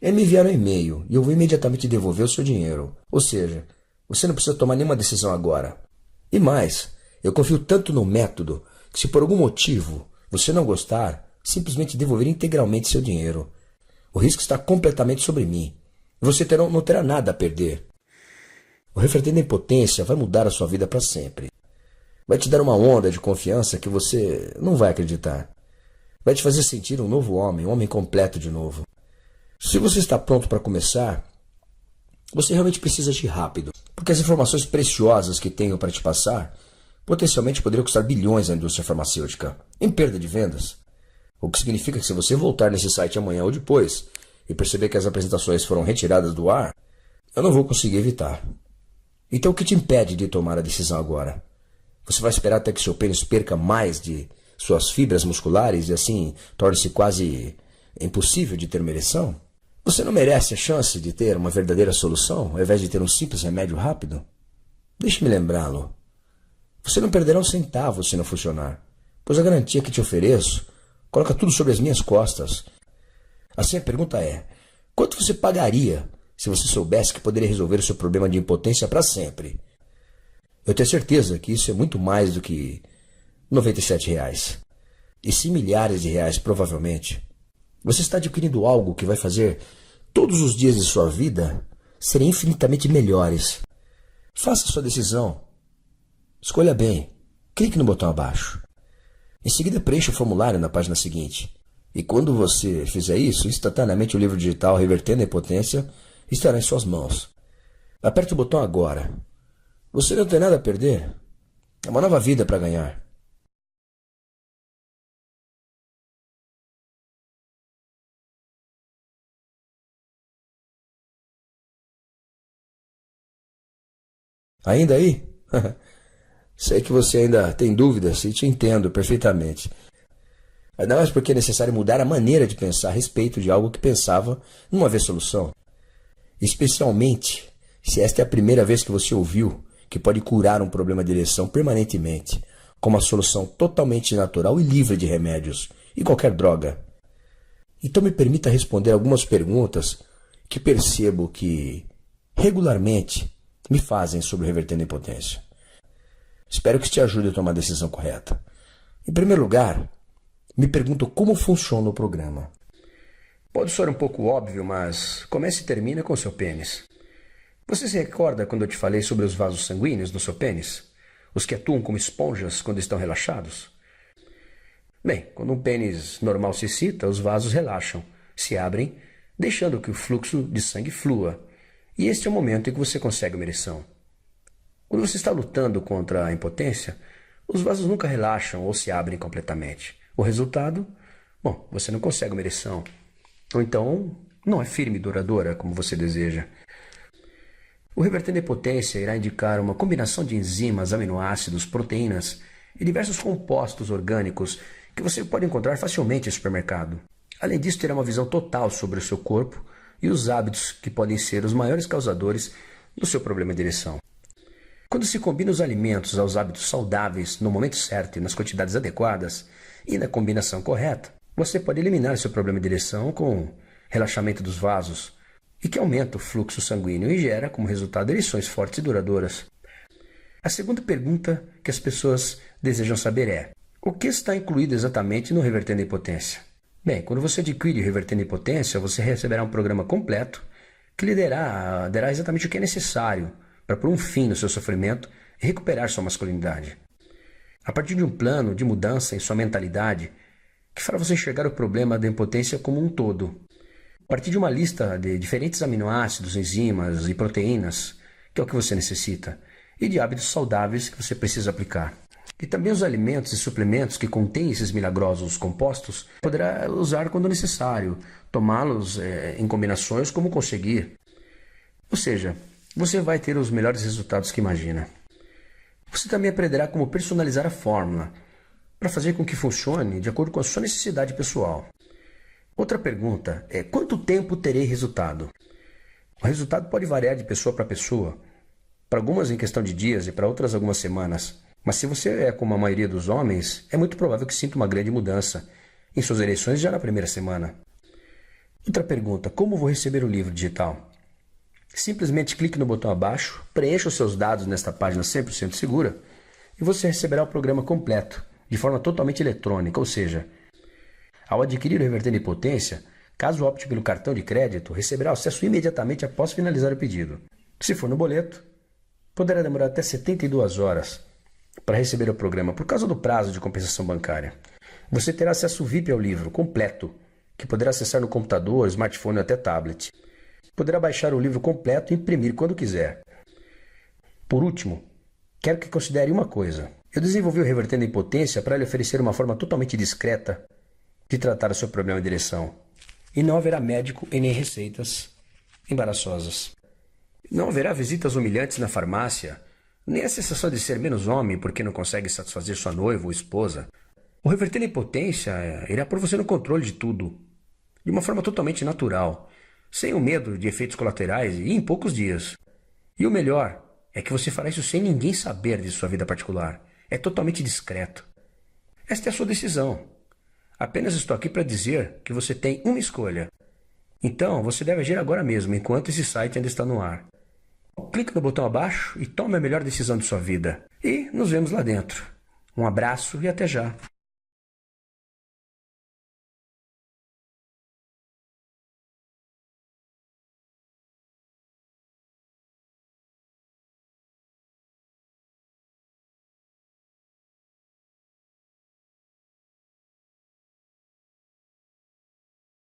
é me enviar um e-mail e eu vou imediatamente devolver o seu dinheiro. Ou seja, você não precisa tomar nenhuma decisão agora. E mais, eu confio tanto no método que se por algum motivo você não gostar, simplesmente devolver integralmente seu dinheiro. O risco está completamente sobre mim. Você não terá nada a perder. O Revertendo a Impotência vai mudar a sua vida para sempre. Vai te dar uma onda de confiança que você não vai acreditar. Vai te fazer sentir um novo homem, um homem completo de novo. Se você está pronto para começar, você realmente precisa agir rápido, porque as informações preciosas que tenho para te passar potencialmente poderiam custar bilhões à indústria farmacêutica, em perda de vendas. O que significa que se você voltar nesse site amanhã ou depois e perceber que as apresentações foram retiradas do ar, eu não vou conseguir evitar. Então o que te impede de tomar a decisão agora? Você vai esperar até que seu pênis perca mais de suas fibras musculares e assim torne-se quase impossível de ter uma ereção? Você não merece a chance de ter uma verdadeira solução, ao invés de ter um simples remédio rápido? Deixe-me lembrá-lo. Você não perderá um centavo se não funcionar, pois a garantia que te ofereço coloca tudo sobre as minhas costas. Assim a pergunta é, quanto você pagaria se você soubesse que poderia resolver o seu problema de impotência para sempre? Eu tenho certeza que isso é muito mais do que R$ 97. E sim milhares de reais, provavelmente. Você está adquirindo algo que vai fazer todos os dias de sua vida serem infinitamente melhores. Faça sua decisão. Escolha bem. Clique no botão abaixo. Em seguida, preencha o formulário na página seguinte. E quando você fizer isso, instantaneamente o livro digital Revertendo a Impotência estará em suas mãos. Aperte o botão agora. Você não tem nada a perder. É uma nova vida para ganhar. Ainda aí? Sei que você ainda tem dúvidas e te entendo perfeitamente. Ainda mais porque é necessário mudar a maneira de pensar a respeito de algo que pensava não haver solução. Especialmente se esta é a primeira vez que você ouviu que pode curar um problema de ereção permanentemente, com uma solução totalmente natural e livre de remédios e qualquer droga. Então me permita responder algumas perguntas que percebo que regularmente me fazem sobre Revertendo a Impotência. Espero que isso te ajude a tomar a decisão correta. Em primeiro lugar, me pergunto como funciona o programa. Pode soar um pouco óbvio, mas comece e termina com o seu pênis. Você se recorda quando eu te falei sobre os vasos sanguíneos do seu pênis? Os que atuam como esponjas quando estão relaxados? Bem, quando um pênis normal se excita, os vasos relaxam, se abrem, deixando que o fluxo de sangue flua. E este é o momento em que você consegue uma ereção. Quando você está lutando contra a impotência, os vasos nunca relaxam ou se abrem completamente. O resultado? Bom, você não consegue uma ereção. Ou então, não é firme e duradoura como você deseja. O Revertendo a Impotência irá indicar uma combinação de enzimas, aminoácidos, proteínas e diversos compostos orgânicos que você pode encontrar facilmente em supermercado. Além disso, terá uma visão total sobre o seu corpo e os hábitos que podem ser os maiores causadores do seu problema de ereção. Quando se combina os alimentos aos hábitos saudáveis no momento certo e nas quantidades adequadas e na combinação correta, você pode eliminar seu problema de ereção com relaxamento dos vasos e que aumenta o fluxo sanguíneo e gera, como resultado, ereções fortes e duradouras. A segunda pergunta que as pessoas desejam saber é: o que está incluído exatamente no Revertendo a Impotência? Bem, quando você adquire o Revertendo a Impotência, você receberá um programa completo que lhe dará exatamente o que é necessário para pôr um fim no seu sofrimento e recuperar sua masculinidade. A partir de um plano de mudança em sua mentalidade que fará você enxergar o problema da impotência como um todo. A partir de uma lista de diferentes aminoácidos, enzimas e proteínas, que é o que você necessita, e de hábitos saudáveis que você precisa aplicar. E também os alimentos e suplementos que contêm esses milagrosos compostos, poderá usar quando necessário, tomá-los em combinações como conseguir. Ou seja, você vai ter os melhores resultados que imagina. Você também aprenderá como personalizar a fórmula, para fazer com que funcione de acordo com a sua necessidade pessoal. Outra pergunta é: quanto tempo terei resultado? O resultado pode variar de pessoa para pessoa, para algumas em questão de dias e para outras algumas semanas. Mas se você é como a maioria dos homens, é muito provável que sinta uma grande mudança em suas ereções já na primeira semana. Outra pergunta: como vou receber o livro digital? Simplesmente clique no botão abaixo, preencha os seus dados nesta página 100% segura e você receberá o programa completo, de forma totalmente eletrônica, ou seja, ao adquirir o Revertendo a Impotência, caso opte pelo cartão de crédito, receberá acesso imediatamente após finalizar o pedido. Se for no boleto, poderá demorar até 72 horas para receber o programa por causa do prazo de compensação bancária. Você terá acesso VIP ao livro completo, que poderá acessar no computador, smartphone ou até tablet. Poderá baixar o livro completo e imprimir quando quiser. Por último, quero que considere uma coisa. Eu desenvolvi o Revertendo a Impotência para lhe oferecer uma forma totalmente discreta de tratar o seu problema de ereção. E não haverá médico e nem receitas embaraçosas. Não haverá visitas humilhantes na farmácia, nem a sensação de ser menos homem porque não consegue satisfazer sua noiva ou esposa. O Reverter a Impotência irá pôr você no controle de tudo, de uma forma totalmente natural, sem o medo de efeitos colaterais e em poucos dias. E o melhor é que você fará isso sem ninguém saber de sua vida particular. É totalmente discreto. Esta é a sua decisão. Apenas estou aqui para dizer que você tem uma escolha. Então, você deve agir agora mesmo, enquanto esse site ainda está no ar. Clique no botão abaixo e tome a melhor decisão de sua vida. E nos vemos lá dentro. Um abraço e até já.